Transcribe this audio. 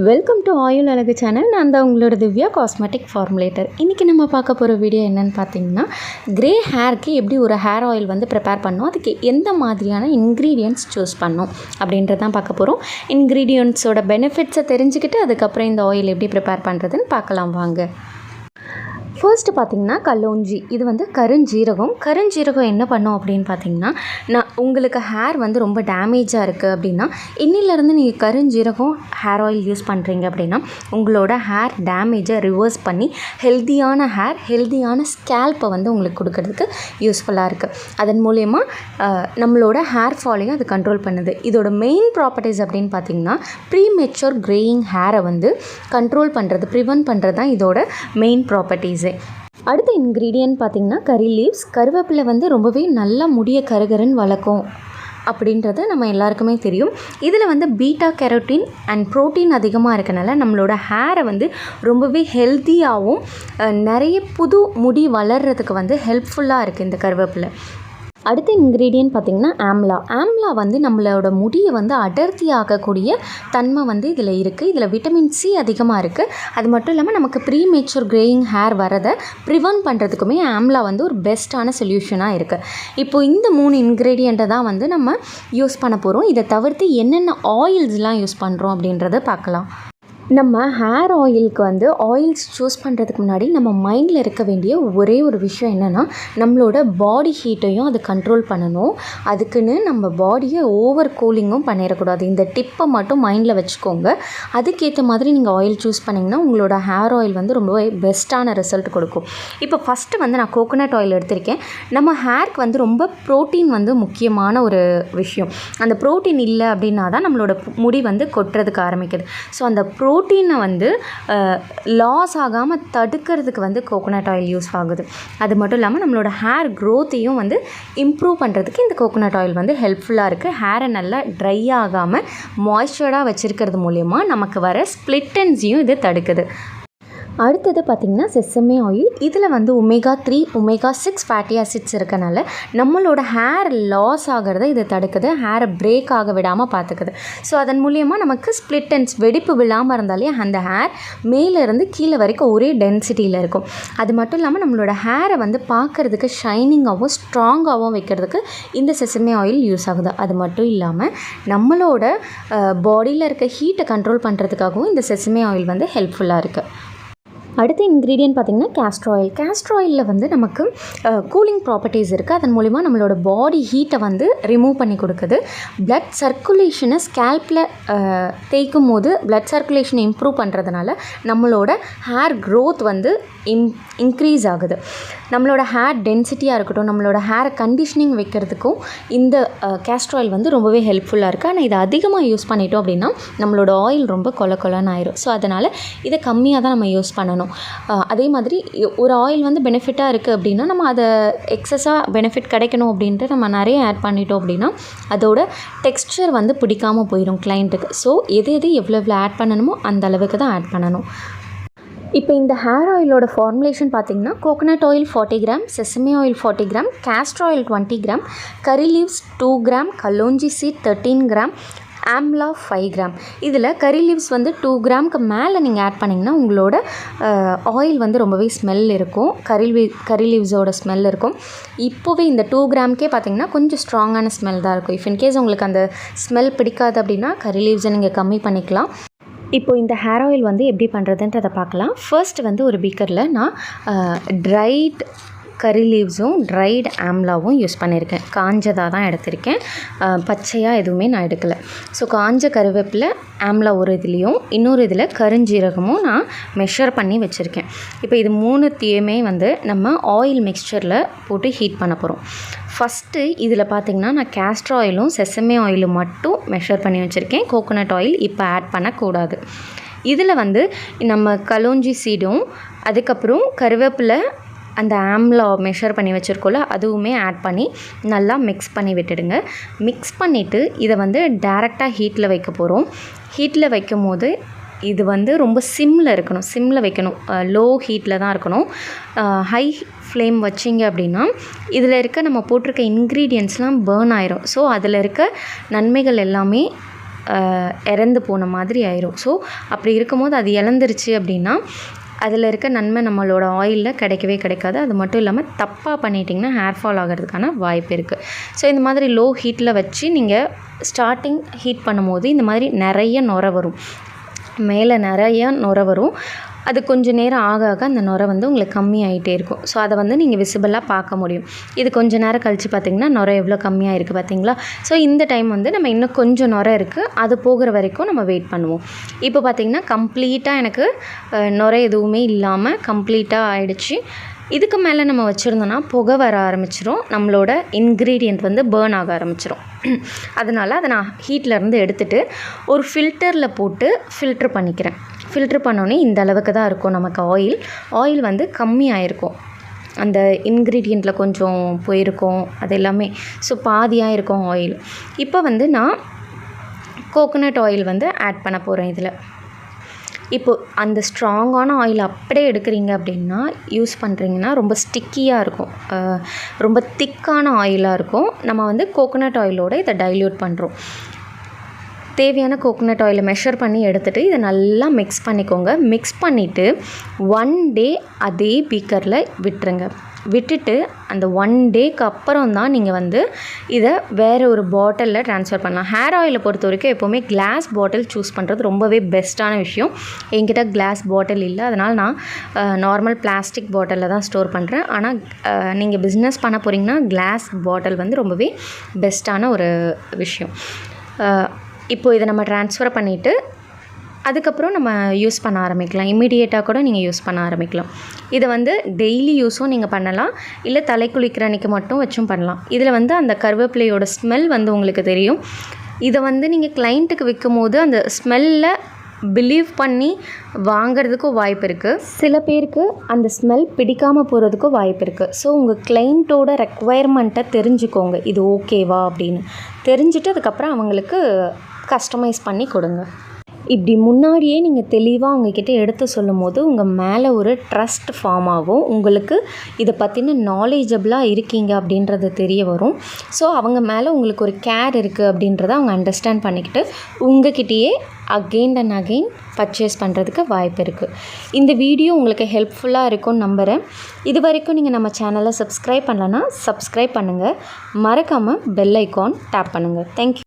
Welcome to ஆயுள் அழகு channel. நான் தான் உங்களோட திவ்யா காஸ்மெட்டிக் ஃபார்முலேட்டர். இன்றைக்கி நம்ம பார்க்க போகிற வீடியோ என்னென்னு பார்த்தீங்கன்னா, கிரே ஹேருக்கு எப்படி ஒரு ஹேர் ஆயில் வந்து ப்ரிப்பேர் பண்ணோம், அதுக்கு எந்த மாதிரியான இன்க்ரீடியன்ட்ஸ் சூஸ் பண்ணோம் அப்படின்றது தான் பார்க்க போகிறோம். இன்க்ரீடியன்ட்ஸோட பெனிஃபிட்ஸை தெரிஞ்சுக்கிட்டு அதுக்கப்புறம் இந்த ஆயில் எப்படி ப்ரிப்பேர் பண்ணுறதுன்னு பார்க்கலாம் வாங்க. ஃபர்ஸ்ட்டு பார்த்திங்கன்னா கல்லோஞ்சி, இது வந்து கருஞ்சீரகம் என்ன பண்ணோம் அப்படின்னு பார்த்திங்கன்னா, உங்களுக்கு ஹேர் வந்து ரொம்ப டேமேஜாக இருக்குது அப்படின்னா இன்னிலேருந்து நீங்கள் கருஞ்சீரகம் ஹேர் ஆயில் யூஸ் பண்ணுறீங்க அப்படின்னா உங்களோட ஹேர் டேமேஜை ரிவர்ஸ் பண்ணி ஹெல்தியான ஸ்கேல்ப்பை வந்து உங்களுக்கு கொடுக்கறதுக்கு யூஸ்ஃபுல்லாக இருக்குது. அதன் மூலயமா நம்மளோட ஹேர் ஃபாலையும் அது கண்ட்ரோல் பண்ணுது. இதோட மெயின் ப்ராப்பர்ட்டிஸ் அப்படின்னு பார்த்திங்கன்னா, ப்ரீமெச்சூர் கிரேயிங் ஹேரை வந்து கண்ட்ரோல் பண்ணுறது, ப்ரிவென்ட் பண்ணுறது தான் இதோட மெயின் ப்ராப்பர்ட்டிஸே. அடுத்த இன்க்ரீடியன்ட் பார்த்திங்கன்னா கறி லீவ்ஸ். கருவேப்பிலை வந்து ரொம்பவே நல்லா முடிய கருகருன்னு வளர்க்கும் அப்படின்றது நம்ம எல்லாருக்குமே தெரியும். இதில் வந்து பீட்டா கேரோட்டின் அண்ட் ப்ரோட்டீன் அதிகமாக இருக்கனால நம்மளோட ஹேரை வந்து ரொம்பவே ஹெல்த்தியாகவும் நிறைய புது முடி வளர்கிறதுக்கு வந்து ஹெல்ப்ஃபுல்லாக இருக்குது இந்த கருவேப்பிலை. அடுத்த இன்க்ரீடியன்ட் பார்த்திங்கன்னா ஆம்லா வந்து நம்மளோட முடியை வந்து அடர்த்தி ஆகக்கூடிய தன்மை வந்து இதில் இருக்குது. இதில் விட்டமின் சி அதிகமாக இருக்குது. அது மட்டும் இல்லாமல் நமக்கு ப்ரீமெச்சூர் கிரேயிங் ஹேர் வரதை ப்ரிவென்ட் பண்ணுறதுக்குமே ஆம்லா வந்து ஒரு பெஸ்ட்டான சொல்யூஷனாக இருக்குது. இப்போது இந்த 3 இன்க்ரீடியண்ட்டை தான் வந்து நம்ம யூஸ் பண்ண போகிறோம். இதை தவிர்த்து என்னென்ன ஆயில்ஸ்லாம் யூஸ் பண்ணுறோம் அப்படின்றத பார்க்கலாம். நம்ம ஹேர் ஆயிலுக்கு வந்து ஆயில்ஸ் சூஸ் பண்ணுறதுக்கு முன்னாடி நம்ம மைண்டில் இருக்க வேண்டிய ஒரே ஒரு விஷயம் என்னென்னா, நம்மளோட பாடி ஹீட்டையும் அது கண்ட்ரோல் பண்ணணும். அதுக்குன்னு நம்ம பாடியை ஓவர் கூலிங்கும் பண்ணிடக்கூடாது. இந்த டிப்பை மட்டும் மைண்டில் வச்சுக்கோங்க. அதுக்கேற்ற மாதிரி நீங்கள் ஆயில் சூஸ் பண்ணிங்கன்னா உங்களோட ஹேர் ஆயில் வந்து ரொம்பவே பெஸ்ட்டான ரிசல்ட் கொடுக்கும். இப்போ ஃபஸ்ட்டு வந்து நான் கோகோனட் ஆயில் எடுத்திருக்கேன். நம்ம ஹேருக்கு வந்து ரொம்ப ப்ரோட்டீன் வந்து முக்கியமான ஒரு விஷயம். அந்த ப்ரோட்டீன் இல்லை அப்படின்னா தான் நம்மளோட முடி வந்து கொட்டுறதுக்கு ஆரம்பிக்குது. ஸோ அந்த ப்ரோட்டீனை வந்து லாஸ் ஆகாமல் தடுக்கிறதுக்கு வந்து கோகோனட் ஆயில் யூஸ் ஆகுது. அது மட்டும் இல்லாமல் நம்மளோட ஹேர் க்ரோத்தையும் வந்து இம்ப்ரூவ் பண்ணுறதுக்கு இந்த கோகோனட் ஆயில் வந்து ஹெல்ப்ஃபுல்லாக இருக்குது. ஹேரை நல்லா ட்ரை ஆகாமல் மாய்ஸ்சராக வச்சுருக்கிறது மூலயமா நமக்கு வர ஸ்ப்ளிட் எண்ட்ஸையும் இது தடுக்குது. அடுத்தது பார்த்திங்கன்னா செசமே ஆயில். இதில் வந்து omega-3 omega-6 ஃபேட்டி ஆசிட்ஸ் இருக்கனால நம்மளோட ஹேர் லாஸ் ஆகிறத இது தடுக்குது. ஹேரை பிரேக் ஆக விடாமல் பார்த்துக்குது. ஸோ அதன் மூலயமா நமக்கு ஸ்ப்ளிட் எண்ட்ஸ், வெடிப்பு விழாமல் இருந்தாலே அந்த ஹேர் மேலேருந்து கீழே வரைக்கும் ஒரே டென்சிட்டியில் இருக்கும். அது மட்டும் இல்லாமல் நம்மளோட ஹேரை வந்து பார்க்குறதுக்கு ஷைனிங்காகவும் ஸ்ட்ராங்காகவும் வைக்கிறதுக்கு இந்த செசமே ஆயில் யூஸ் ஆகுது. அது மட்டும் இல்லாமல் நம்மளோட பாடியில் இருக்க ஹீட்டை கண்ட்ரோல் பண்ணுறதுக்காகவும் இந்த செசமே ஆயில் வந்து ஹெல்ப்ஃபுல்லாக இருக்குது. அடுத்த இன்க்ரீடியன்ட் பார்த்திங்கன்னா கேஸ்ட்ர் ஆயிலில் வந்து நமக்கு கூலிங் ப்ராப்பர்ட்டிஸ் இருக்குது. அதன் மூலிமா நம்மளோட பாடி ஹீட்டை வந்து ரிமூவ் பண்ணி கொடுக்குது. பிளட் சர்க்குலேஷனை ஸ்கேல்பில் தேய்க்கும் போது பிளட் சர்க்குலேஷனை இம்ப்ரூவ் பண்ணுறதுனால நம்மளோட ஹேர் க்ரோத் வந்து இன்க்ரீஸ் ஆகுது. நம்மளோட ஹேர் டென்சிட்டியாக இருக்கட்டும், நம்மளோட ஹேரை கண்டிஷனிங் வைக்கிறதுக்கும் இந்த கேஸ்ட்ர் ஆயில் வந்து ரொம்பவே ஹெல்ப்ஃபுல்லாக இருக்குது. ஆனால் இதை அதிகமாக யூஸ் பண்ணிட்டோம் அப்படின்னா நம்மளோட ஆயில் ரொம்ப கொலன்னு ஆயிரும். ஸோ அதனால் இதை கம்மியாக தான் நம்ம யூஸ் பண்ணணும். அதே மாதிரி ஒரு ஆயில் வந்து பெனிஃபிட்டாக இருக்குது அப்படின்னா நம்ம அதை எக்ஸஸாக பெனிஃபிட் கிடைக்கணும் அப்படின்ட்டு நம்ம நிறைய ஆட் பண்ணிட்டோம் அப்படின்னா அதோட டெக்ஸ்சர் வந்து பிடிக்காமல் போயிடும் கிளைண்ட்டுக்கு. ஸோ எது எவ்வளோ ஆட் பண்ணணுமோ அந்த அளவுக்கு தான் ஆட் பண்ணணும். இப்போ இந்த ஹேர் ஆயிலோட ஃபார்முலேஷன் பார்த்திங்கன்னா coconut oil 40 gram, sesame oil 40 gram, castor oil 20 gram, curry leaves 2 gram, kalonji seed 13 gram, amla 5 gram. இதில் கறி லீவ்ஸ் வந்து 2 கிராமுக்கு மேலே நீங்கள் ஆட் பண்ணிங்கன்னா உங்களோட ஆயில் வந்து ரொம்பவே ஸ்மெல் இருக்கும். கறி லீவ்ஸோட ஸ்மெல் இருக்கும். இப்போவே இந்த 2 கிராமுக்கே பார்த்திங்கன்னா கொஞ்சம் ஸ்ட்ராங்கான ஸ்மெல் தான் இருக்கும். இஃப் இன்கேஸ் உங்களுக்கு அந்த ஸ்மெல் பிடிக்காது அப்படின்னா கறி லீவ்ஸை நீங்கள் கம்மி பண்ணிக்கலாம். இப்போ இந்த ஹேர் ஆயில் வந்து எப்படி பண்ணுறதுன்றதை பார்க்கலாம். ஃபர்ஸ்ட் வந்து ஒரு பீக்கரில் நான் ட்ரைட் கறி லீவ்ஸும் ட்ரைடு ஆம்லாவும் யூஸ் பண்ணியிருக்கேன். காஞ்சதாக தான் எடுத்திருக்கேன், பச்சையாக எதுவுமே நான் எடுக்கலை. ஸோ காஞ்ச கருவேப்பிலை ஆம்லா ஒரு இதுலேயும் இன்னொரு இதில் கருஞ்சீரகமும் நான் மெஷர் பண்ணி வச்சுருக்கேன். இப்போ இது 3த்தையுமே வந்து நம்ம ஆயில் மிக்சரில் போட்டு ஹீட் பண்ண போகிறோம். ஃபஸ்ட்டு இதில் பார்த்திங்கன்னா நான் கேஸ்ட்ர் ஆயிலும் செசமே ஆயிலும் மட்டும் மெஷர் பண்ணி வச்சுருக்கேன். கோகோனட் ஆயில் இப்போ ஆட் பண்ணக்கூடாது. இதில் வந்து நம்ம கலோஞ்சி சீடும் அதுக்கப்புறம் கருவேப்பிலை அந்த ஆம்லா மெஷர் பண்ணி வச்சுருக்கோம்ல அதுவுமே ஆட் பண்ணி நல்லா மிக்ஸ் பண்ணி விட்டுடுங்க. மிக்ஸ் பண்ணிவிட்டு இதை வந்து டைரெக்டாக ஹீட்டில் வைக்க போகிறோம். ஹீட்டில் வைக்கும் போது இது வந்து ரொம்ப சிம்மில் வைக்கணும். லோ ஹீட்டில் தான் இருக்கணும். ஹை ஃப்ளேம் வச்சிங்க அப்படின்னா இதில் இருக்க நம்ம போட்டிருக்க இன்க்ரீடியன்ட்ஸ்லாம் பேர்ன் ஆயிரும். ஸோ அதில் இருக்க நன்மைகள் எல்லாமே இறந்து போன மாதிரி ஆயிரும். ஸோ அப்படி இருக்கும்போது அது இழந்துருச்சு அப்படின்னா அதில் இருக்க நன்மை நம்மளோட ஆயிலில் கிடைக்கவே கிடைக்காது. அது மட்டும் இல்லாமல் தப்பாக பண்ணிட்டிங்கன்னா ஹேர் ஃபால் ஆகிறதுக்கான வாய்ப்பு இருக்குது. ஸோ இந்த மாதிரி லோ ஹீட்டில் வச்சு நீங்கள் ஸ்டார்டிங் ஹீட் பண்ணும்போது இந்த மாதிரி நிறைய நுரை வரும், மேலே நிறைய நுரை வரும். அது கொஞ்சம் நேரம் ஆக ஆக அந்த நுரை வந்து உங்களுக்கு கம்மியாகிட்டே இருக்கும். ஸோ அதை வந்து நீங்கள் விசிபிளாக பார்க்க முடியும். இது கொஞ்சம் நேரம் கழித்து பார்த்திங்கன்னா நுரை எவ்வளோ கம்மியாக இருக்குது பார்த்தீங்களா. ஸோ இந்த டைம் வந்து நம்ம இன்னும் கொஞ்சம் நுரை இருக்குது, அது போகிற வரைக்கும் நம்ம வெயிட் பண்ணுவோம். இப்போ பார்த்திங்கன்னா கம்ப்ளீட்டாக எனக்கு நுரை எதுவுமே இல்லாமல் கம்ப்ளீட்டாக ஆகிடுச்சு. இதுக்கு மேலே நம்ம வச்சுருந்தோன்னா புகை வர ஆரம்பிச்சிரும், நம்மளோட இன்க்ரீடியண்ட் வந்து பேர்ன் ஆக ஆரம்பிச்சிரும். அதனால் அதை நான் ஹீட்லேருந்து எடுத்துகிட்டு ஒரு ஃபில்டரில் போட்டு ஃபில்ட்ரு பண்ணிக்கிறேன். ஃபில்ட்ரு பண்ணோன்னே இந்த அளவுக்கு தான் இருக்கும் நமக்கு ஆயில் வந்து கம்மியாயிருக்கும். அந்த இன்க்ரீடியண்ட்டில் கொஞ்சம் போயிருக்கும், அது எல்லாமே. ஸோ பாதியாக இருக்கும் ஆயில். இப்போ வந்து நான் கோகோனட் ஆயில் வந்து ஆட் பண்ண போகிறேன் இதில். இப்போது அந்த ஸ்ட்ராங்கான ஆயில் அப்படியே எடுக்கிறீங்க அப்படின்னா யூஸ் பண்ணுறீங்கன்னா ரொம்ப ஸ்டிக்கியாக இருக்கும், ரொம்ப திக்கான ஆயிலாக இருக்கும். நம்ம வந்து கோகோனட் ஆயிலோடு இதை டைல்யூட் பண்ணுறோம். தேவையான கோகோனட் ஆயிலை மெஷர் பண்ணி எடுத்துகிட்டு இதை நல்லா மிக்ஸ் பண்ணிக்கோங்க. மிக்ஸ் பண்ணிவிட்டு 1 டே அதே பீக்கரில் விட்டுருங்க. விட்டுட்டு அந்த 1 டேக்கு அப்புறம் தான் நீங்கள் வந்து இதை வேறு ஒரு பாட்டிலில் ட்ரான்ஸ்ஃபர் பண்ணலாம். ஹேர் ஆயிலை பொறுத்த வரைக்கும் எப்போவுமே கிளாஸ் பாட்டில் சூஸ் பண்ணுறது ரொம்பவே பெஸ்ட்டான விஷயம். என்கிட்ட கிளாஸ் பாட்டில் இல்லை, அதனால் நான் நார்மல் பிளாஸ்டிக் பாட்டிலில் தான் ஸ்டோர் பண்ணுறேன். ஆனால் நீங்கள் பிஸ்னஸ் பண்ண போகிறீங்கன்னா கிளாஸ் பாட்டில் வந்து ரொம்பவே பெஸ்ட்டான ஒரு விஷயம். இப்போது இதை நம்ம ட்ரான்ஸ்ஃபர் பண்ணிவிட்டு அதுக்கப்புறம் நம்ம யூஸ் பண்ண ஆரம்பிக்கலாம். இம்மிடியேட்டாக கூட நீங்கள் யூஸ் பண்ண ஆரம்பிக்கலாம். இதை வந்து டெய்லி யூஸும் நீங்கள் பண்ணலாம், இல்லை தலை குளிக்கிற அன்றைக்கி மட்டும் வச்சும் பண்ணலாம். இதில் வந்து அந்த கருவேப்பிலையோட ஸ்மெல் வந்து உங்களுக்கு தெரியும். இதை வந்து நீங்கள் கிளைண்ட்டுக்கு விற்கும் போது அந்த ஸ்மெல்லில் பிலீவ் பண்ணி வாங்கிறதுக்கும் வாய்ப்பு இருக்குது. சில பேருக்கு அந்த ஸ்மெல் பிடிக்காமல் போகிறதுக்கும் வாய்ப்பு இருக்குது. ஸோ உங்கள் கிளைண்ட்டோட ரெக்குவயர்மெண்ட்டை தெரிஞ்சுக்கோங்க, இது ஓகேவா அப்படின்னு தெரிஞ்சுட்டு அதுக்கப்புறம் அவங்களுக்கு கஸ்டமைஸ் பண்ணி கொடுங்க. இப்படி முன்னாடியே நீங்கள் தெளிவாக அவங்கக்கிட்ட எடுத்து சொல்லும் போது உங்கள் மேலே ஒரு ட்ரஸ்ட் ஃபார்ம் ஆகும். உங்களுக்கு இதை பற்றின நாலேஜபிளாக இருக்கீங்க அப்படின்றது தெரிய வரும். ஸோ அவங்க மேலே உங்களுக்கு ஒரு கேர் இருக்குது அப்படின்றத அவங்க அண்டர்ஸ்டாண்ட் பண்ணிக்கிட்டு உங்கள்கிட்டயே அகெயின் அண்ட் அகெயின் பர்ச்சேஸ் பண்ணுறதுக்கு வாய்ப்பு இருக்குது. இந்த வீடியோ உங்களுக்கு ஹெல்ப்ஃபுல்லாக இருக்கும்னு நம்புகிறேன். இது வரைக்கும் நீங்கள் நம்ம சேனலை சப்ஸ்கிரைப் பண்ணலன்னா சப்ஸ்கிரைப் பண்ணுங்கள். மறக்காமல் பெல் ஐக்கான் டேப் பண்ணுங்கள். தேங்க்யூ.